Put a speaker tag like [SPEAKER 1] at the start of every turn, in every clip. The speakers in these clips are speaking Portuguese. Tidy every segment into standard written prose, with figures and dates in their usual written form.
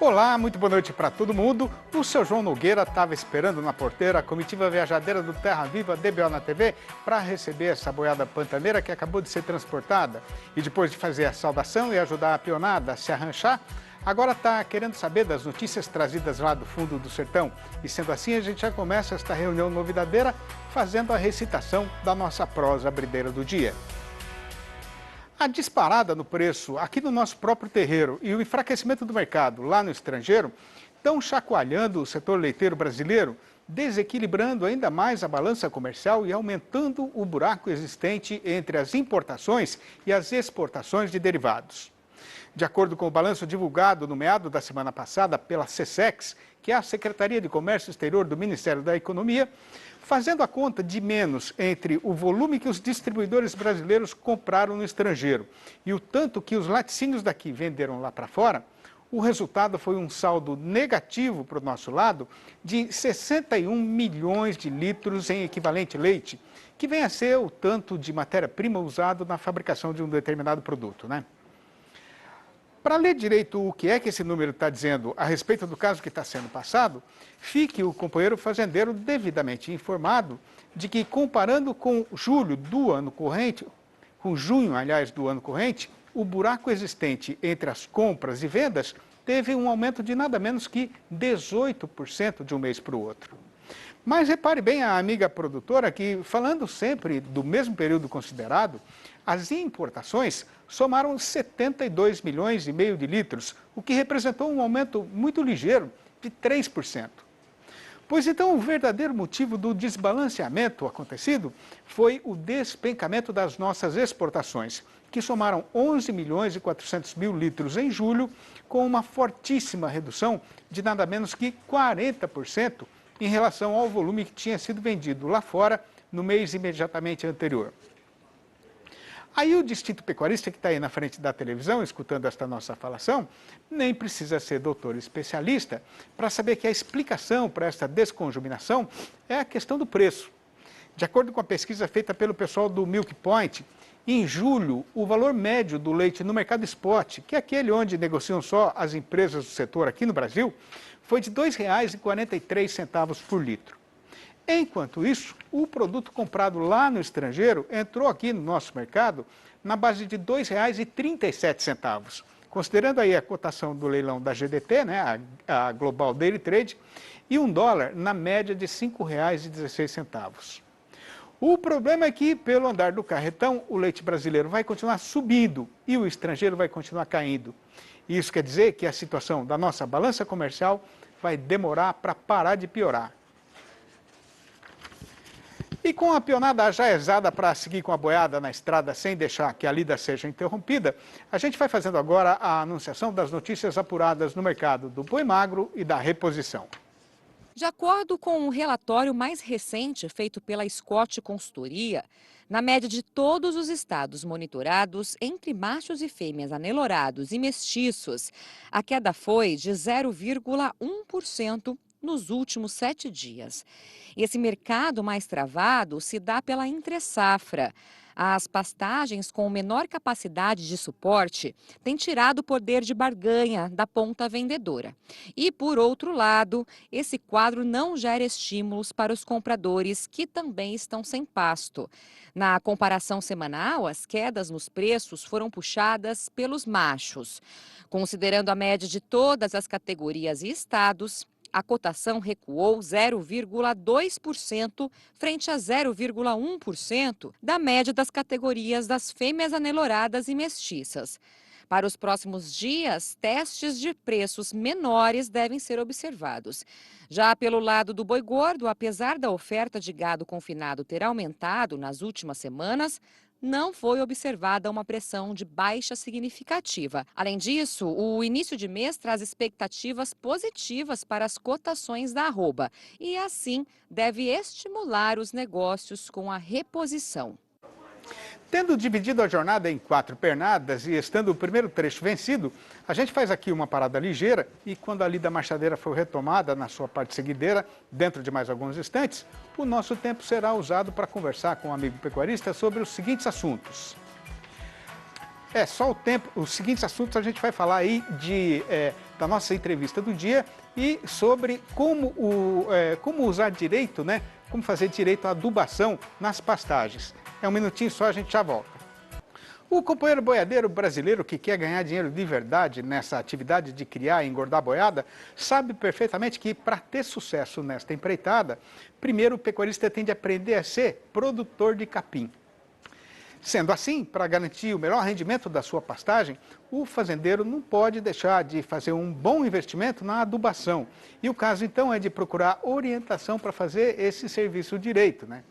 [SPEAKER 1] Olá, muito boa noite para todo mundo. O seu João Nogueira estava esperando na porteira a comitiva viajadeira do Terra Viva DBO na TV para receber essa boiada pantaneira que acabou de ser transportada. E depois de fazer a saudação e ajudar a peonada a se arranchar, agora está querendo saber das notícias trazidas lá do fundo do sertão. E sendo assim, a gente já começa esta reunião novidadeira fazendo a recitação da nossa prosa brideira do dia. A disparada no preço aqui no nosso próprio terreiro e o enfraquecimento do mercado lá no estrangeiro estão chacoalhando o setor leiteiro brasileiro, desequilibrando ainda mais a balança comercial e aumentando o buraco existente entre as importações e as exportações de derivados. De acordo com o balanço divulgado no meado da semana passada pela SECEX, que é a Secretaria de Comércio Exterior do Ministério da Economia, fazendo a conta de menos entre o volume que os distribuidores brasileiros compraram no estrangeiro e o tanto que os laticínios daqui venderam lá para fora, o resultado foi um saldo negativo para o nosso lado de 61 milhões de litros em equivalente leite, que vem a ser o tanto de matéria-prima usado na fabricação de um determinado produto, né? Para ler direito o que é que esse número está dizendo a respeito do caso que está sendo passado, fique o companheiro fazendeiro devidamente informado de que, comparando com julho do ano corrente, com junho, aliás, do ano corrente, o buraco existente entre as compras e vendas teve um aumento de nada menos que 18% de um mês para o outro. Mas repare bem a amiga produtora que, falando sempre do mesmo período considerado, as importações somaram 72 milhões e meio de litros, o que representou um aumento muito ligeiro de 3%. Pois então o verdadeiro motivo do desbalanceamento acontecido foi o despencamento das nossas exportações, que somaram 11 milhões e 400 mil litros em julho, com uma fortíssima redução de nada menos que 40% em relação ao volume que tinha sido vendido lá fora no mês imediatamente anterior. Aí o distinto pecuarista que está aí na frente da televisão, escutando esta nossa falação, nem precisa ser doutor especialista para saber que a explicação para esta desconjuminação é a questão do preço. De acordo com a pesquisa feita pelo pessoal do Milk Point, em julho, o valor médio do leite no mercado spot, que é aquele onde negociam só as empresas do setor aqui no Brasil, foi de R$ 2,43 por litro. Enquanto isso, o produto comprado lá no estrangeiro entrou aqui no nosso mercado na base de R$ 2,37, considerando aí a cotação do leilão da GDT, né, a Global Daily Trade, e $1 na média de R$ 5,16. O problema é que, pelo andar do carretão, o leite brasileiro vai continuar subindo e o estrangeiro vai continuar caindo. Isso quer dizer que a situação da nossa balança comercial vai demorar para parar de piorar. E com a pionada ajaezada para seguir com a boiada na estrada sem deixar que a lida seja interrompida, a gente vai fazendo agora a anunciação das notícias apuradas no mercado do boi magro e da reposição.
[SPEAKER 2] De acordo com um relatório mais recente feito pela Scott Consultoria, na média de todos os estados monitorados, entre machos e fêmeas anelorados e mestiços, a queda foi de 0,1% nos últimos 7 dias. Esse mercado mais travado se dá pela entre-safra. As pastagens com menor capacidade de suporte têm tirado o poder de barganha da ponta vendedora. E, por outro lado, esse quadro não gera estímulos para os compradores, que também estão sem pasto. Na comparação semanal, as quedas nos preços foram puxadas pelos machos. Considerando a média de todas as categorias e estados, a cotação recuou 0,2% frente a 0,1% da média das categorias das fêmeas aneloradas e mestiças. Para os próximos dias, testes de preços menores devem ser observados. Já pelo lado do boi gordo, apesar da oferta de gado confinado ter aumentado nas últimas semanas, não foi observada uma pressão de baixa significativa. Além disso, o início de mês traz expectativas positivas para as cotações da arroba e, assim, deve estimular os negócios com a reposição.
[SPEAKER 1] Tendo dividido a jornada em 4 pernadas e estando o primeiro trecho vencido, a gente faz aqui uma parada ligeira e quando a lida marchadeira for retomada na sua parte seguideira, dentro de mais alguns instantes, o nosso tempo será usado para conversar com o amigo pecuarista sobre os seguintes assuntos. Só o tempo, os seguintes assuntos a gente vai falar aí de da nossa entrevista do dia e sobre como usar direito, né? Como fazer direito à adubação nas pastagens. É um minutinho só, a gente já volta. O companheiro boiadeiro brasileiro que quer ganhar dinheiro de verdade nessa atividade de criar e engordar boiada, sabe perfeitamente que para ter sucesso nesta empreitada, primeiro o pecuarista tem de aprender a ser produtor de capim. Sendo assim, para garantir o melhor rendimento da sua pastagem, o fazendeiro não pode deixar de fazer um bom investimento na adubação. E o caso então é de procurar orientação para fazer esse serviço direito, né?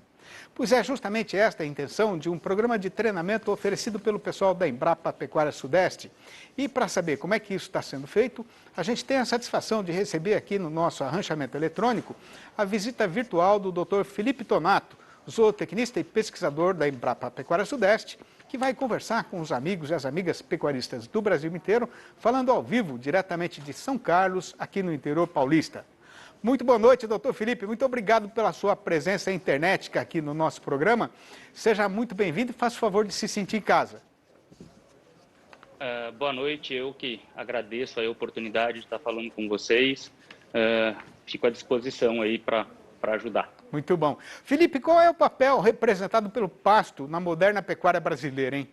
[SPEAKER 1] Pois é justamente esta a intenção de um programa de treinamento oferecido pelo pessoal da Embrapa Pecuária Sudeste. E para saber como é que isso está sendo feito, a gente tem a satisfação de receber aqui no nosso arranchamento eletrônico a visita virtual do Dr. Felipe Tonato, zootecnista e pesquisador da Embrapa Pecuária Sudeste, que vai conversar com os amigos e as amigas pecuaristas do Brasil inteiro, falando ao vivo, diretamente de São Carlos, aqui no interior paulista. Muito boa noite, doutor Felipe. Muito obrigado pela sua presença internética aqui no nosso programa. Seja muito bem-vindo e faça o favor de se sentir em casa.
[SPEAKER 3] Boa noite, eu que agradeço a oportunidade de estar falando com vocês. Fico à disposição aí para ajudar.
[SPEAKER 1] Muito bom. Felipe, qual é o papel representado pelo pasto na moderna pecuária brasileira, hein?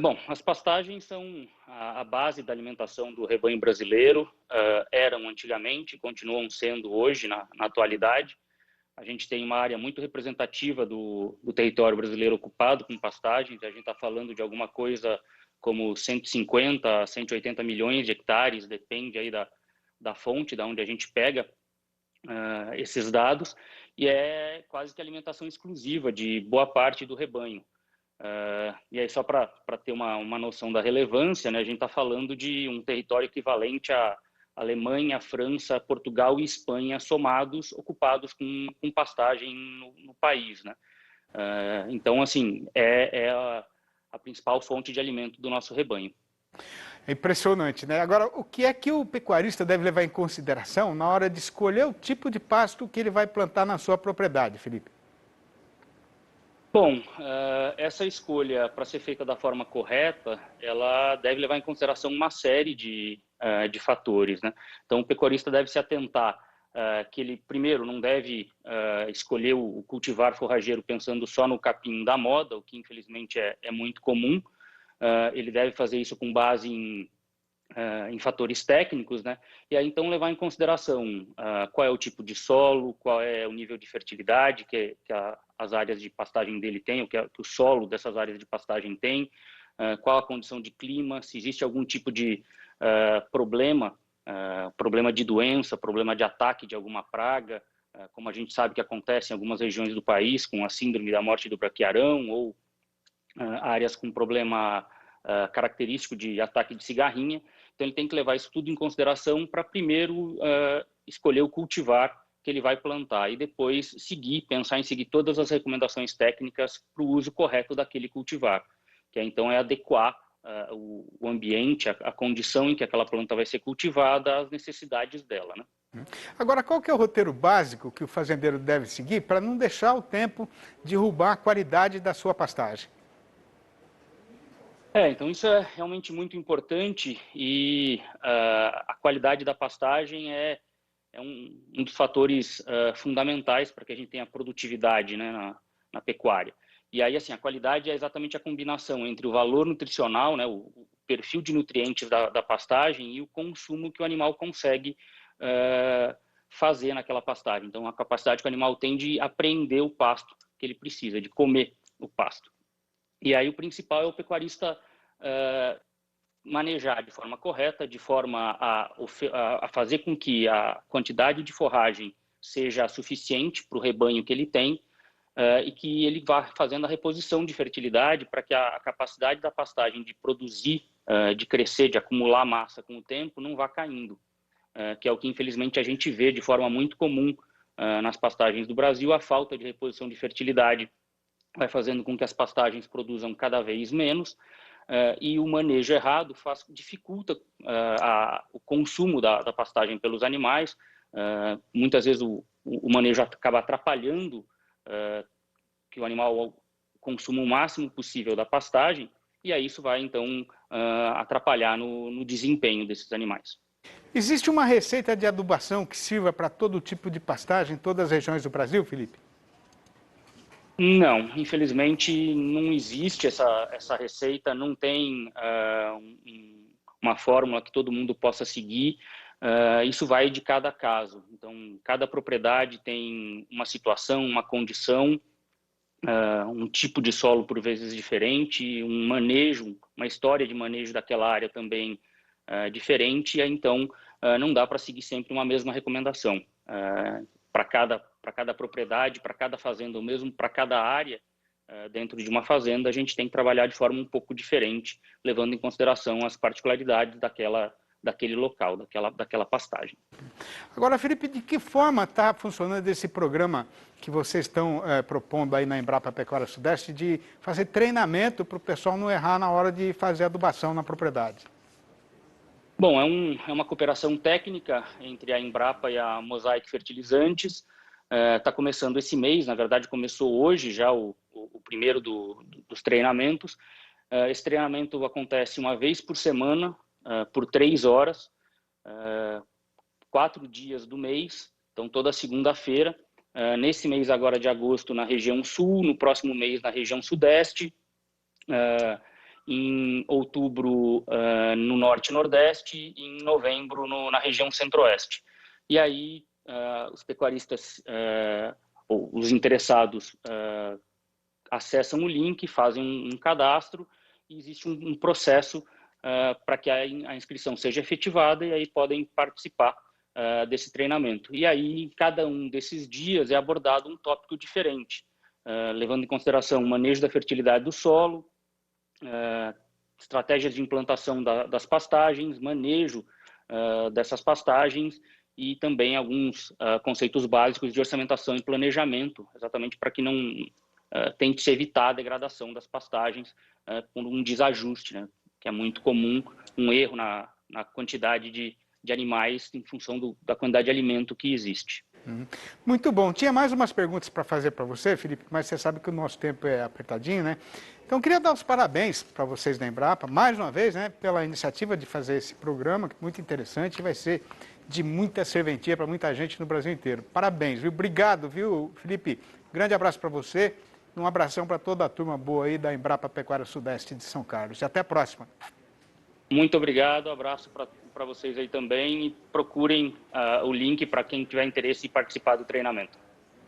[SPEAKER 3] Bom, as pastagens são a base da alimentação do rebanho brasileiro, eram antigamente, continuam sendo hoje na atualidade. A gente tem uma área muito representativa do território brasileiro ocupado com pastagens, a gente está falando de alguma coisa como 150 a 180 milhões de hectares, depende aí da fonte, da onde a gente pega esses dados, e é quase que alimentação exclusiva de boa parte do rebanho. E aí, só para ter uma noção da relevância, né, a gente está falando de um território equivalente à Alemanha, França, Portugal e Espanha somados, ocupados com pastagem no país, né? Então, assim, é a principal fonte de alimento do nosso rebanho.
[SPEAKER 1] É impressionante, né? Agora, o que é que o pecuarista deve levar em consideração na hora de escolher o tipo de pasto que ele vai plantar na sua propriedade, Felipe?
[SPEAKER 3] Bom, essa escolha, para ser feita da forma correta, ela deve levar em consideração uma série de fatores, né? Então, o pecuarista deve se atentar que ele, primeiro, não deve escolher o cultivar forrageiro pensando só no capim da moda, o que, infelizmente, é muito comum. Ele deve fazer isso com base em fatores técnicos, né? E aí, então, levar em consideração qual é o tipo de solo, qual é o nível de fertilidade que as áreas de pastagem dele têm, que o solo dessas áreas de pastagem tem, qual a condição de clima, se existe algum tipo de problema de doença, problema de ataque de alguma praga, como a gente sabe que acontece em algumas regiões do país, com a síndrome da morte do braquiarão, ou áreas com problema característico de ataque de cigarrinha. Então, ele tem que levar isso tudo em consideração para primeiro escolher o cultivar que ele vai plantar e depois pensar em seguir todas as recomendações técnicas para o uso correto daquele cultivar, que então é adequar o ambiente, a condição em que aquela planta vai ser cultivada às necessidades dela, né?
[SPEAKER 1] Agora, qual que é o roteiro básico que o fazendeiro deve seguir para não deixar o tempo derrubar a qualidade da sua pastagem?
[SPEAKER 3] Então isso é realmente muito importante e a qualidade da pastagem é um dos fatores fundamentais para que a gente tenha produtividade, né, na pecuária. E aí, assim, a qualidade é exatamente a combinação entre o valor nutricional, né, o perfil de nutrientes da pastagem e o consumo que o animal consegue fazer naquela pastagem. Então, a capacidade que o animal tem de apreender o pasto que ele precisa, de comer o pasto. E aí o principal é o pecuarista manejar de forma correta, de forma a fazer com que a quantidade de forragem seja suficiente para o rebanho que ele tem e que ele vá fazendo a reposição de fertilidade para que a capacidade da pastagem de produzir, de crescer, de acumular massa com o tempo não vá caindo, que é o que infelizmente a gente vê de forma muito comum nas pastagens do Brasil. A falta de reposição de fertilidade vai fazendo com que as pastagens produzam cada vez menos e o manejo errado dificulta o consumo da pastagem pelos animais. Muitas vezes o manejo acaba atrapalhando que o animal consuma o máximo possível da pastagem e aí isso vai então atrapalhar no desempenho desses animais.
[SPEAKER 1] Existe uma receita de adubação que sirva para todo tipo de pastagem em todas as regiões do Brasil, Felipe?
[SPEAKER 3] Não, infelizmente não existe essa receita, não tem uma fórmula que todo mundo possa seguir. Isso vai de cada caso. Então, cada propriedade tem uma situação, uma condição, um tipo de solo por vezes diferente, um manejo, uma história de manejo daquela área também diferente, e então não dá para seguir sempre uma mesma recomendação. Para cada propriedade, para cada fazenda, ou mesmo para cada área dentro de uma fazenda, a gente tem que trabalhar de forma um pouco diferente, levando em consideração as particularidades daquele local, daquela pastagem.
[SPEAKER 1] Agora, Felipe, de que forma está funcionando esse programa que vocês estão propondo aí na Embrapa Pecuária Sudeste de fazer treinamento para o pessoal não errar na hora de fazer adubação na propriedade?
[SPEAKER 3] Bom, é uma cooperação técnica entre a Embrapa e a Mosaic Fertilizantes. Está começando esse mês, na verdade começou hoje já o primeiro dos treinamentos. Esse treinamento acontece uma vez por semana, por 3 horas, 4 dias do mês, então toda segunda-feira. Nesse mês agora de agosto na região sul, no próximo mês na região sudeste, em outubro no norte e nordeste e em novembro na região centro-oeste. E aí os pecuaristas ou os interessados acessam o link, fazem um cadastro e existe um processo para que a inscrição seja efetivada e aí podem participar desse treinamento. E aí, cada um desses dias é abordado um tópico diferente, levando em consideração o manejo da fertilidade do solo, estratégias de implantação das pastagens, manejo dessas pastagens e também alguns conceitos básicos de orçamentação e planejamento, exatamente para que não tente se evitar a degradação das pastagens por um desajuste, né, que é muito comum, um erro na quantidade de animais em função da quantidade de alimento que existe.
[SPEAKER 1] Muito bom. Tinha mais umas perguntas para fazer para você, Felipe, mas você sabe que o nosso tempo é apertadinho, né? Então, queria dar os parabéns para vocês da Embrapa, mais uma vez, né, pela iniciativa de fazer esse programa, que é muito interessante e vai ser de muita serventia para muita gente no Brasil inteiro. Parabéns, viu? Obrigado, viu, Felipe? Grande abraço para você, um abração para toda a turma boa aí da Embrapa Pecuária Sudeste de São Carlos. E até a próxima.
[SPEAKER 3] Muito obrigado, abraço para vocês aí também e procurem o link para quem tiver interesse em participar do treinamento.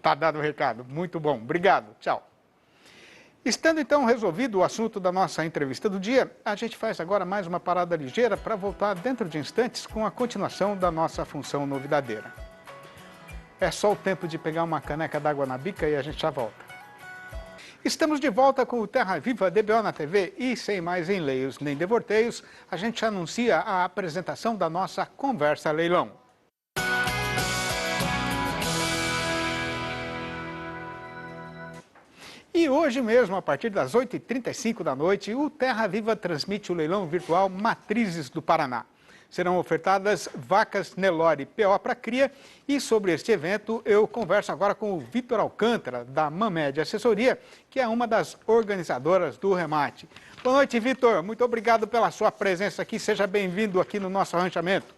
[SPEAKER 1] Tá dado o recado, muito bom. Obrigado, tchau. Estando então resolvido o assunto da nossa entrevista do dia, a gente faz agora mais uma parada ligeira para voltar dentro de instantes com a continuação da nossa função novidadeira. É só o tempo de pegar uma caneca d'água na bica e a gente já volta. Estamos de volta com o Terra Viva DBO na TV e, sem mais enleios nem devorteios, a gente anuncia a apresentação da nossa Conversa Leilão. E hoje mesmo, a partir das 8h35 da noite, o Terra Viva transmite o leilão virtual Matrizes do Paraná. Serão ofertadas vacas Nelore PO para cria e sobre este evento eu converso agora com o Vitor Alcântara, da Mamed Assessoria, que é uma das organizadoras do remate. Boa noite, Vitor. Muito obrigado pela sua presença aqui. Seja bem-vindo aqui no nosso arranchamento.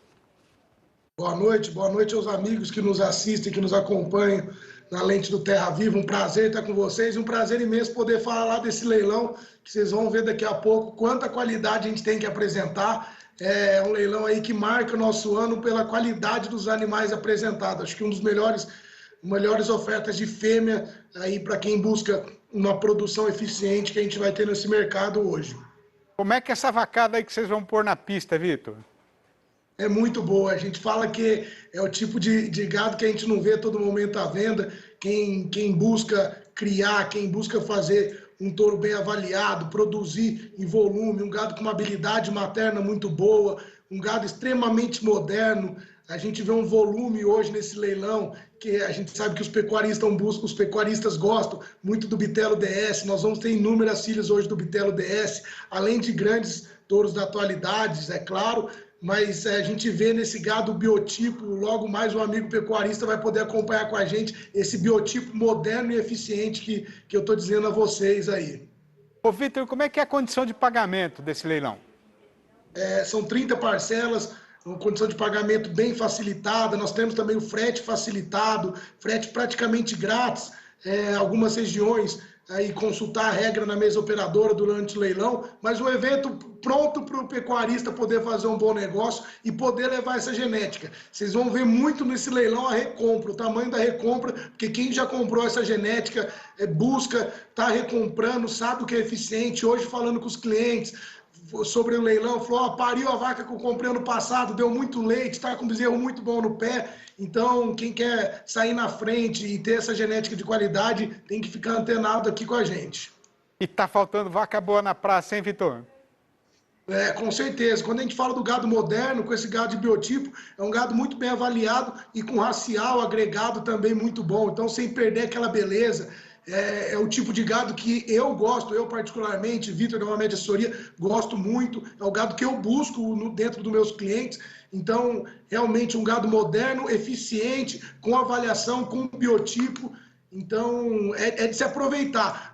[SPEAKER 4] Boa noite aos amigos que nos assistem, que nos acompanham na lente do Terra Viva. Um prazer estar com vocês e um prazer imenso poder falar desse leilão, que vocês vão ver daqui a pouco quanta qualidade a gente tem que apresentar. É um leilão aí que marca o nosso ano pela qualidade dos animais apresentados. Acho que um dos melhores ofertas de fêmea aí para quem busca uma produção eficiente que a gente vai ter nesse mercado hoje.
[SPEAKER 1] Como é que é essa vacada aí que vocês vão pôr na pista, Vitor?
[SPEAKER 4] É muito boa. A gente fala que é o tipo de gado que a gente não vê a todo momento à venda. Quem busca criar, quem busca fazer um touro bem avaliado, produzir em volume, um gado com uma habilidade materna muito boa, um gado extremamente moderno. A gente vê um volume hoje nesse leilão, que a gente sabe que os pecuaristas gostam muito do Bitelo DS. Nós vamos ter inúmeras filhas hoje do Bitelo DS, além de grandes touros da atualidade, é claro, mas a gente vê nesse gado biotipo, logo mais um amigo pecuarista vai poder acompanhar com a gente esse biotipo moderno e eficiente que eu estou dizendo a vocês aí.
[SPEAKER 1] Ô, Vitor, como é que é a condição de pagamento desse leilão?
[SPEAKER 4] são 30 parcelas, uma condição de pagamento bem facilitada. Nós temos também o frete facilitado, frete praticamente grátis. Algumas regiões, aí consultar a regra na mesa operadora durante o leilão, mas o evento pronto para o pecuarista poder fazer um bom negócio e poder levar essa genética. Vocês vão ver muito nesse leilão a recompra, o tamanho da recompra, porque quem já comprou essa genética busca, está recomprando, sabe o que é eficiente. Hoje, falando com os clientes sobre o leilão, falou, pariu a vaca que eu comprei ano passado, deu muito leite, está com um bezerro muito bom no pé. Então, quem quer sair na frente e ter essa genética de qualidade, tem que ficar antenado aqui com a gente.
[SPEAKER 1] E tá faltando vaca boa na praça, hein, Vitor?
[SPEAKER 4] Com certeza. Quando a gente fala do gado moderno, com esse gado de biotipo, é um gado muito bem avaliado e com racial agregado também muito bom. Então, sem perder aquela beleza. É o tipo de gado que eu gosto, eu particularmente, Vitor da Média Assessoria, gosto muito. É o gado que eu busco dentro dos meus clientes. Então, realmente um gado moderno, eficiente, com avaliação, com biotipo. Então, é de se aproveitar.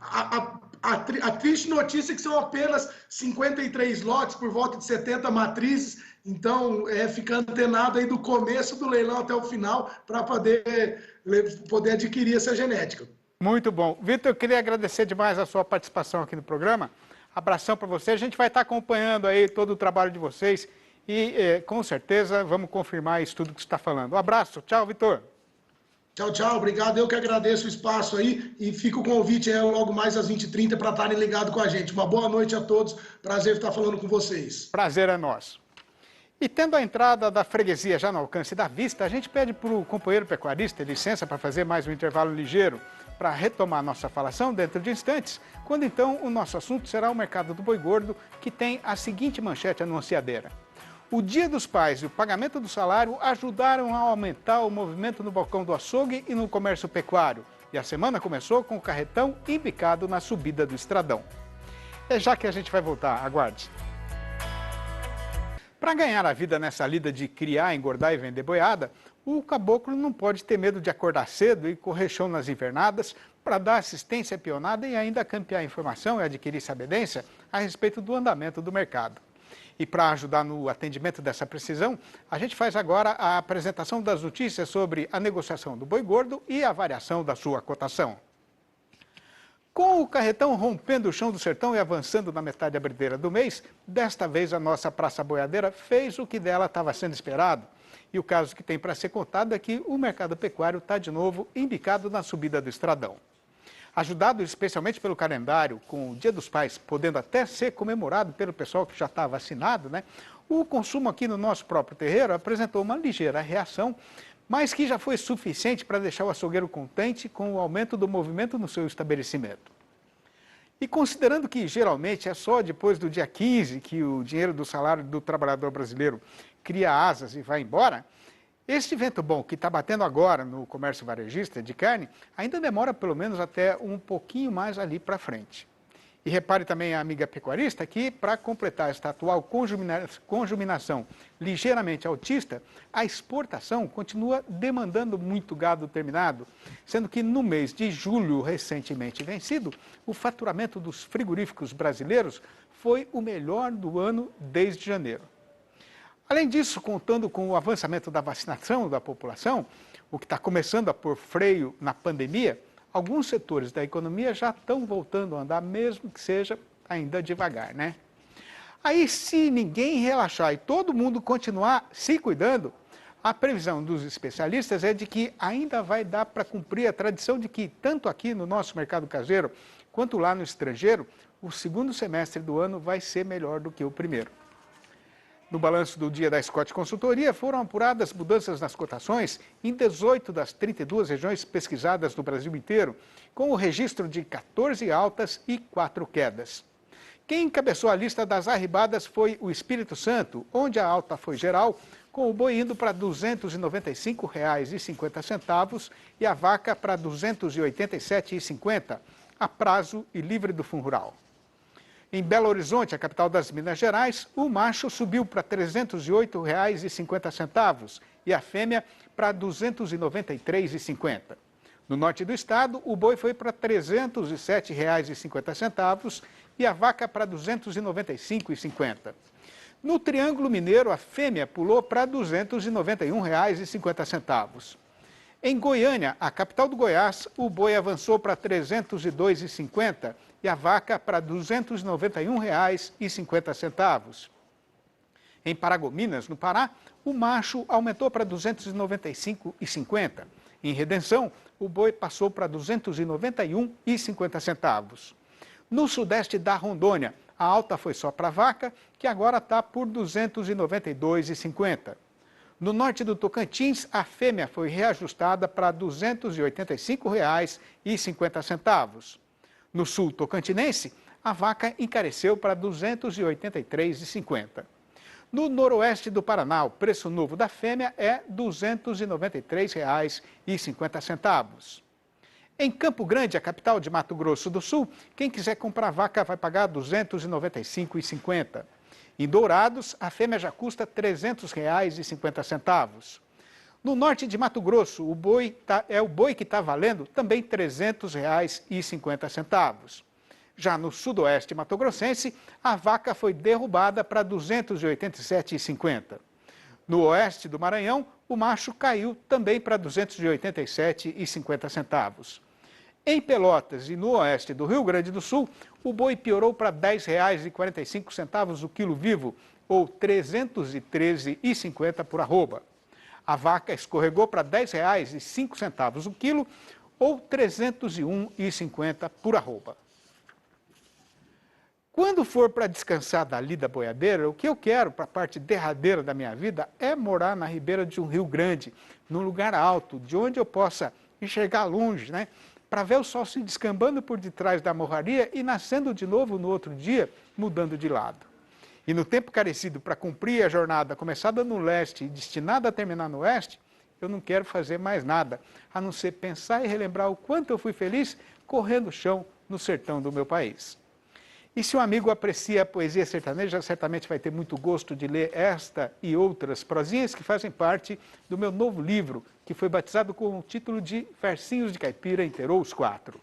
[SPEAKER 4] A triste notícia é que são apenas 53 lotes, por volta de 70 matrizes. Então, fica antenado aí do começo do leilão até o final para poder adquirir essa genética.
[SPEAKER 1] Muito bom. Vitor, eu queria agradecer demais a sua participação aqui no programa. Abração para você. A gente vai estar acompanhando aí todo o trabalho de vocês e, com certeza, vamos confirmar isso tudo que você está falando. Um abraço. Tchau, Vitor.
[SPEAKER 4] Tchau, tchau. Obrigado. Eu que agradeço o espaço aí e fica o convite logo mais às 20h30 para estarem ligados com a gente. Uma boa noite a todos. Prazer estar falando com vocês.
[SPEAKER 1] Prazer é nosso. E tendo a entrada da freguesia já no alcance da vista, a gente pede para o companheiro pecuarista licença para fazer mais um intervalo ligeiro para retomar nossa falação dentro de instantes, quando então o nosso assunto será o mercado do boi gordo, que tem a seguinte manchete anunciadeira. O Dia dos Pais e o pagamento do salário ajudaram a aumentar o movimento no balcão do açougue e no comércio pecuário. E a semana começou com o carretão embicado na subida do Estradão. É já que a gente vai voltar, aguarde. Para ganhar a vida nessa lida de criar, engordar e vender boiada, o caboclo não pode ter medo de acordar cedo e correr chão nas invernadas para dar assistência pionada e ainda campear informação e adquirir sabedência a respeito do andamento do mercado. E para ajudar no atendimento dessa precisão, a gente faz agora a apresentação das notícias sobre a negociação do boi gordo e a variação da sua cotação. Com o carretão rompendo o chão do sertão e avançando na metade abrideira do mês, desta vez a nossa praça boiadeira fez o que dela estava sendo esperado. E o caso que tem para ser contado é que o mercado pecuário está de novo embicado na subida do Estradão. Ajudado especialmente pelo calendário, com o Dia dos Pais podendo até ser comemorado pelo pessoal que já está vacinado, o consumo aqui no nosso próprio terreiro apresentou uma ligeira reação, mas que já foi suficiente para deixar o açougueiro contente com o aumento do movimento no seu estabelecimento. E considerando que geralmente é só depois do dia 15 que o dinheiro do salário do trabalhador brasileiro cria asas e vai embora, este vento bom que está batendo agora no comércio varejista de carne ainda demora pelo menos até um pouquinho mais ali para frente. E repare também, a amiga pecuarista, que para completar esta atual conjuminação ligeiramente altista, a exportação continua demandando muito gado terminado, sendo que no mês de julho recentemente vencido, o faturamento dos frigoríficos brasileiros foi o melhor do ano desde janeiro. Além disso, contando com o avançamento da vacinação da população, o que está começando a pôr freio na pandemia, alguns setores da economia já estão voltando a andar, mesmo que seja ainda devagar, Aí, se ninguém relaxar e todo mundo continuar se cuidando, a previsão dos especialistas é de que ainda vai dar para cumprir a tradição de que, tanto aqui no nosso mercado caseiro, quanto lá no estrangeiro, o segundo semestre do ano vai ser melhor do que o primeiro. No balanço do dia da Scott Consultoria, foram apuradas mudanças nas cotações em 18 das 32 regiões pesquisadas do Brasil inteiro, com o registro de 14 altas e 4 quedas. Quem encabeçou a lista das arribadas foi o Espírito Santo, onde a alta foi geral, com o boi indo para R$ 295,50 e a vaca para R$ 287,50, a prazo e livre do fundo rural. Em Belo Horizonte, a capital das Minas Gerais, o macho subiu para R$ 308,50 e a fêmea para R$ 293,50. No norte do estado, o boi foi para R$ 307,50 e a vaca para R$ 295,50. No Triângulo Mineiro, a fêmea pulou para R$ 291,50. Em Goiânia, a capital do Goiás, o boi avançou para R$ 302,50 e a vaca para R$ 291,50. Em Paragominas, no Pará, o macho aumentou para R$ 295,50. Em Redenção, o boi passou para R$ 291,50. No sudeste da Rondônia, a alta foi só para a vaca, que agora está por R$ 292,50. No norte do Tocantins, a fêmea foi reajustada para R$ 285,50. No sul tocantinense, a vaca encareceu para R$ 283,50. No noroeste do Paraná, o preço novo da fêmea é R$ 293,50. Em Campo Grande, a capital de Mato Grosso do Sul, quem quiser comprar vaca vai pagar R$ 295,50. Em Dourados, a fêmea já custa R$ 300,50. No norte de Mato Grosso, o boi que está valendo também R$ 300,50. Já no sudoeste mato-grossense, a vaca foi derrubada para R$ 287,50. No oeste do Maranhão, o macho caiu também para R$ 287,50. Em Pelotas e no oeste do Rio Grande do Sul, o boi piorou para R$ 10,45 o quilo vivo, ou R$ 313,50 por arroba. A vaca escorregou para R$ 10,05 o quilo, ou R$ 301,50 por arroba. Quando for para descansar da lida boiadeira, o que eu quero para a parte derradeira da minha vida é morar na ribeira de um rio grande, num lugar alto, de onde eu possa enxergar longe, né? Para ver o sol se descambando por detrás da morraria e nascendo de novo no outro dia, mudando de lado. E no tempo carecido para cumprir a jornada começada no leste e destinada a terminar no oeste, eu não quero fazer mais nada, a não ser pensar e relembrar o quanto eu fui feliz correndo o chão no sertão do meu país. E se um amigo aprecia a poesia sertaneja, certamente vai ter muito gosto de ler esta e outras prosinhas que fazem parte do meu novo livro, que foi batizado com o título de Versinhos de Caipira Inteirou os Quatro.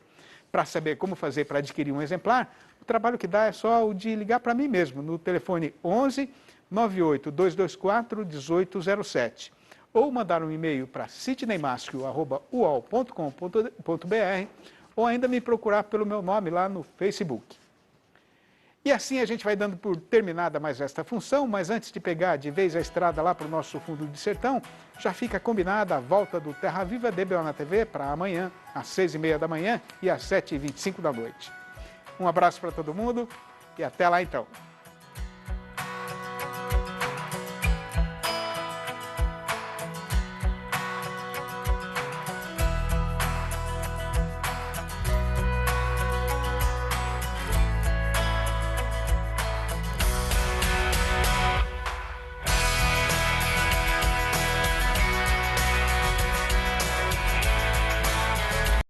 [SPEAKER 1] Para saber como fazer para adquirir um exemplar, o trabalho que dá é só o de ligar para mim mesmo, no telefone 11 98 224 1807, ou mandar um e-mail para sidneymascio@uol.com.br, ou ainda me procurar pelo meu nome lá no Facebook. E assim a gente vai dando por terminada mais esta função, mas antes de pegar de vez a estrada lá para o nosso fundo de sertão, já fica combinada a volta do Terra Viva DBO na TV para amanhã, às 6h30 da manhã e às 7h25 da noite. Um abraço para todo mundo e até lá então.